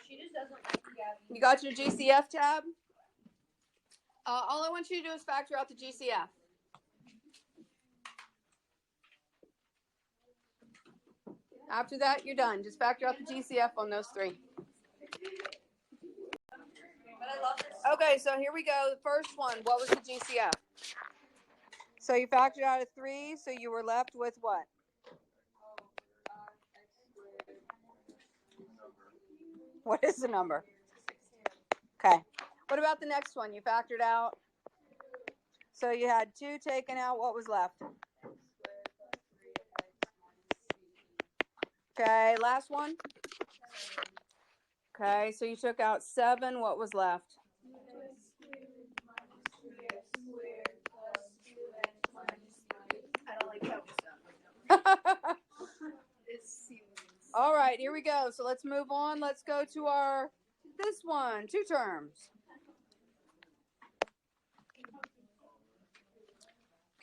She just doesn't like the You got your GCF tab? All I want you to do is factor out the GCF. After that, you're done. Just factor out the GCF on those three. Okay, so here we go. The first one, what was the GCF? So you factored out a 3, so you were left with what? What is the number? Okay. What about the next one? You factored out. So you had 2 taken out. What was left? Okay, last one. Okay, so you took out 7. What was left? I don't like calculus. All right, here we go. So let's move on. Let's go to this one, 2 terms.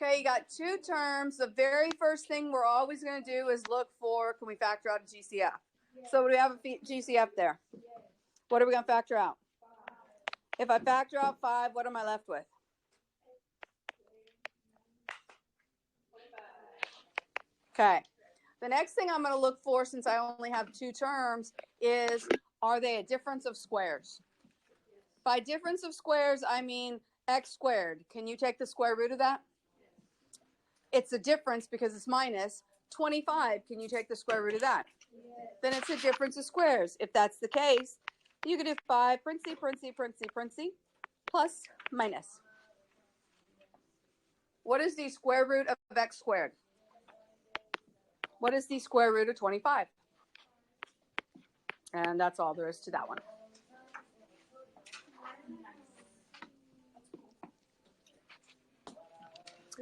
Okay, you got 2 terms. The very first thing we're always going to do is look for, can we factor out a GCF? So do we have a GCF there? What are we going to factor out? If I factor out 5, what am I left with? Okay. The next thing I'm going to look for, since I only have 2 terms, is are they a difference of squares? By difference of squares, I mean x squared. Can you take the square root of that? It's a difference because it's minus 25. Can you take the square root of that? Then it's a difference of squares. If that's the case, you could do 5 plus minus. What is the square root of x squared? What is the square root of 25? And that's all there is to that one.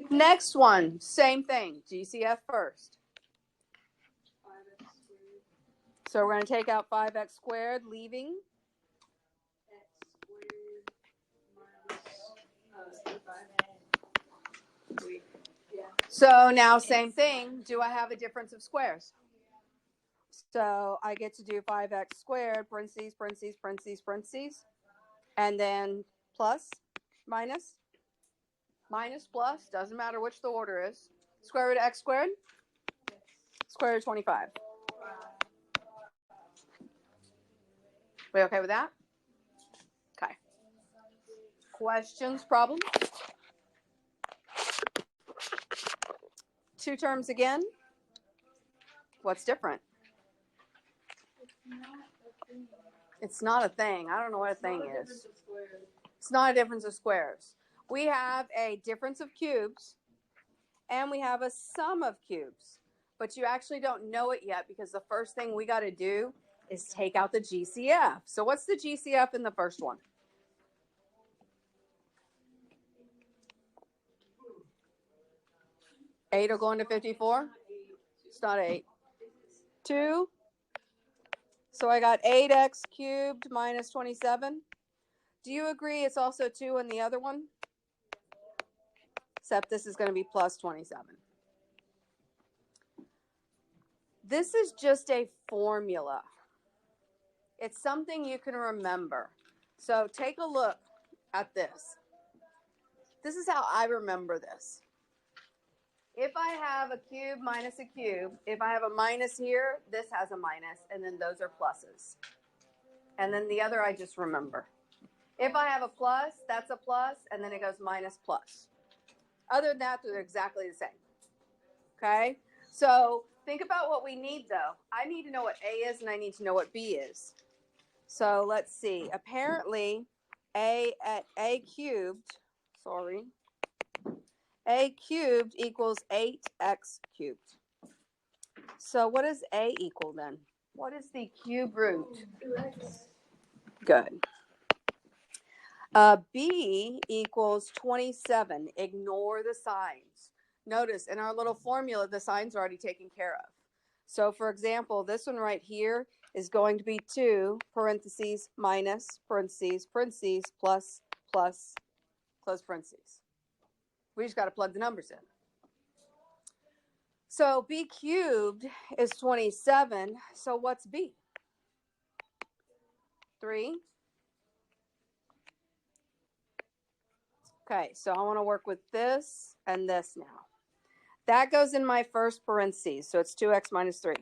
Next one, same thing, GCF first. So we're going to take out 5x squared, leaving So now same thing, do I have a difference of squares? So I get to do 5x squared, parentheses, and then plus, minus, plus, doesn't matter which the order is. Square root of x squared, square root of 25. We okay with that? Okay. Questions, problems? 2 terms again. What's different? It's not a thing. I don't know what a thing is. It's not a difference of squares. We have a difference of cubes, and we have a sum of cubes. But you actually don't know it yet because the first thing we got to do is take out the GCF. So what's the GCF in the first one? Eight will go into 54? It's not 8. 2. So I got 8x cubed minus 27. Do you agree it's also 2 in the other one? Except this is going to be plus 27. This is just a formula. It's something you can remember. So take a look at this. This is how I remember this. If I have a cube minus a cube, if I have a minus here, this has a minus, and then those are pluses. And then the other I just remember. If I have a plus, that's a plus, and then it goes minus plus. Other than that, they're exactly the same. Okay? So think about what we need, though. I need to know what A is, and I need to know what B is. So let's see. Apparently, A cubed equals 8x cubed. So what does A equal then? What is the cube root? Good. B equals 27. Ignore the signs. Notice in our little formula, the signs are already taken care of. So for example, this one right here is going to be 2, parentheses, minus, parentheses, plus, close parentheses. We just got to plug the numbers in. So B cubed is 27. So what's B? 3. Okay, so I want to work with this and this now. That goes in my first parentheses, so it's 2x minus 3.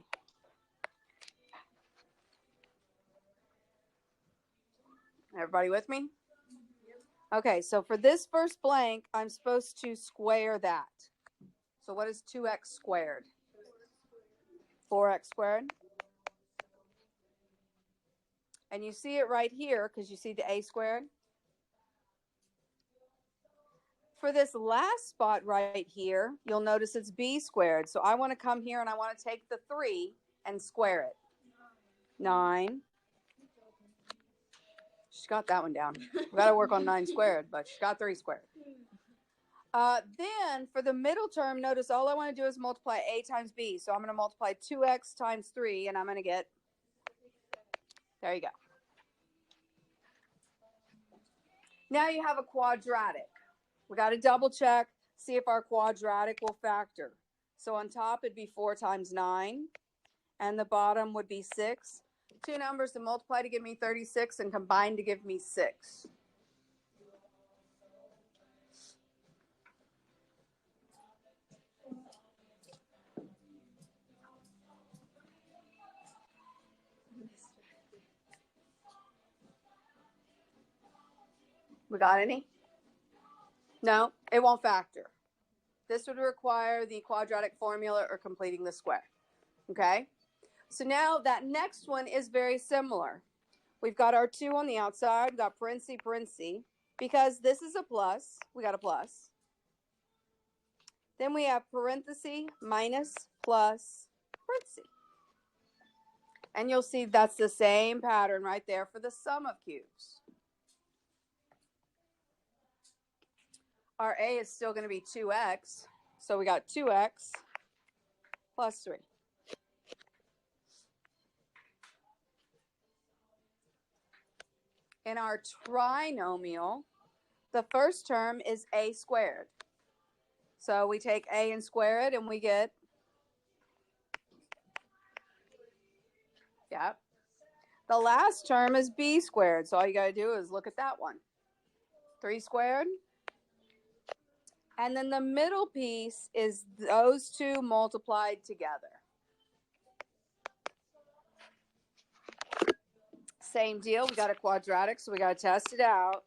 Everybody with me? Okay, so for this first blank, I'm supposed to square that. So what is 2x squared? 4x squared. And you see it right here because you see the a squared. For this last spot right here, you'll notice it's b squared. So I want to come here and I want to take the 3 and square it. 9. She's got that one down. We've got to work on 9 squared, but she's got 3 squared. Then for the middle term, notice all I want to do is multiply a times b. So I'm going to multiply 2x times 3, and I'm going to get, there you go. Now you have a quadratic. We got to double check, see if our quadratic will factor. So on top, it'd be 4 times 9, and the bottom would be 6. Two numbers to multiply to give me 36 and combine to give me 6. We got any? No, it won't factor. This would require the quadratic formula or completing the square. Okay? So now that next one is very similar. We've got our 2 on the outside. We've got parenthesis, parenthesis. Because this is a plus, we got a plus. Then we have parenthesis, minus, plus, parenthesis. And you'll see that's the same pattern right there for the sum of cubes. Our a is still going to be 2x. So we got 2x plus 3. In our trinomial, the first term is a squared. So we take a and square it, and we get, yeah. The last term is b squared. So all you got to do is look at that one. 3 squared. And then the middle piece is those two multiplied together. Same deal. We got a quadratic, so we got to test it out.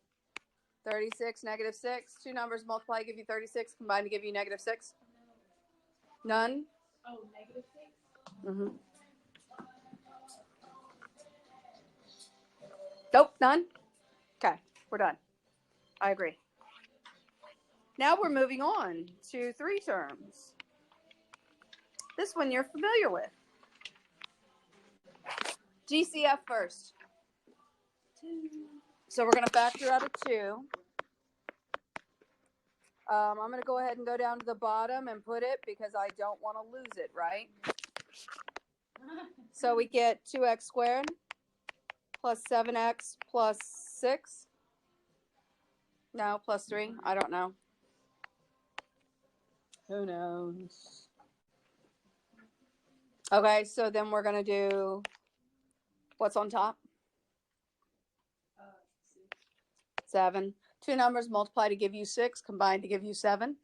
36, negative 6. Two numbers multiply give you 36. Combine to give you negative 6. None? Oh, negative 6? Mm-hmm. Nope, none? Okay, we're done. I agree. Now we're moving on to 3 terms. This one you're familiar with. GCF first. 2. So we're going to factor out a 2. I'm going to go ahead and go down to the bottom and put it because I don't want to lose it, right? So we get 2x squared plus 7x plus 6. No, plus 3. I don't know. Who knows? Okay, so then we're going to do what's on top? 7. Two numbers multiply to give you 6, combine to give you 7.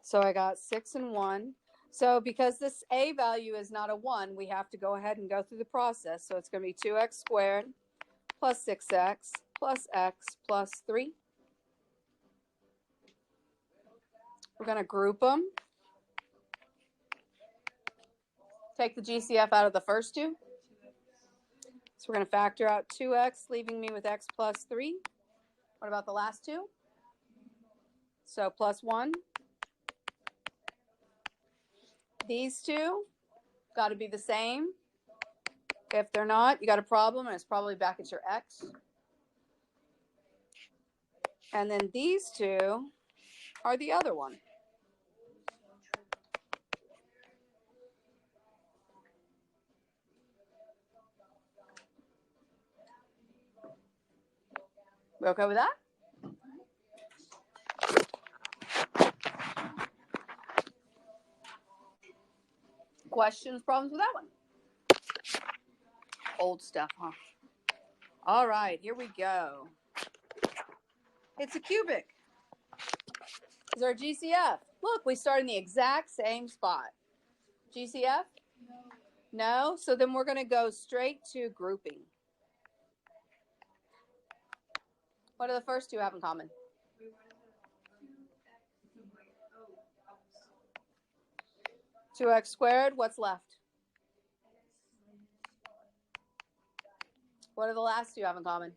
So I got 6 and 1. So because this a value is not a 1, we have to go ahead and go through the process. So it's going to be 2x squared plus 6x plus x plus 3. We're going to group them. Take the GCF out of the first 2. So we're going to factor out 2x, leaving me with x plus 3. What about the last 2? So plus 1. These 2 got to be the same. If they're not, you got a problem, and it's probably back at your x. And then these 2 are the other one. We okay with that? Questions, problems with that one? Old stuff, huh? All right, here we go. It's a cubic. Is our GCF? Look, we start in the exact same spot. GCF? No? So then we're going to go straight to grouping. What do the first two have in common? 2x squared. What's left? What do the last two have in common?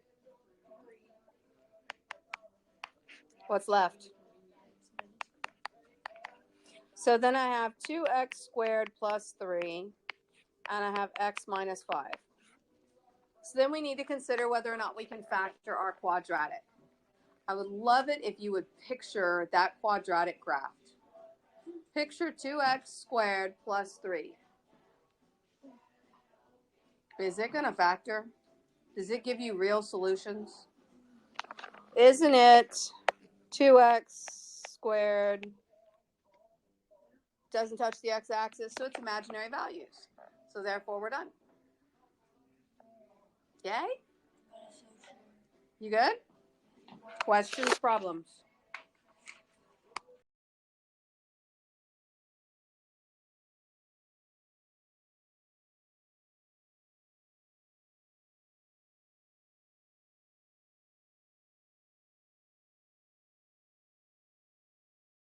What's left? So then I have 2x squared plus 3, and I have x minus 5. So then we need to consider whether or not we can factor our quadratic. I would love it if you would picture that quadratic graph. Picture 2x squared plus 3. Is it going to factor? Does it give you real solutions? Isn't it 2x squared doesn't touch the x-axis, so it's imaginary values. So therefore, we're done. Yay? You good? Questions, problems?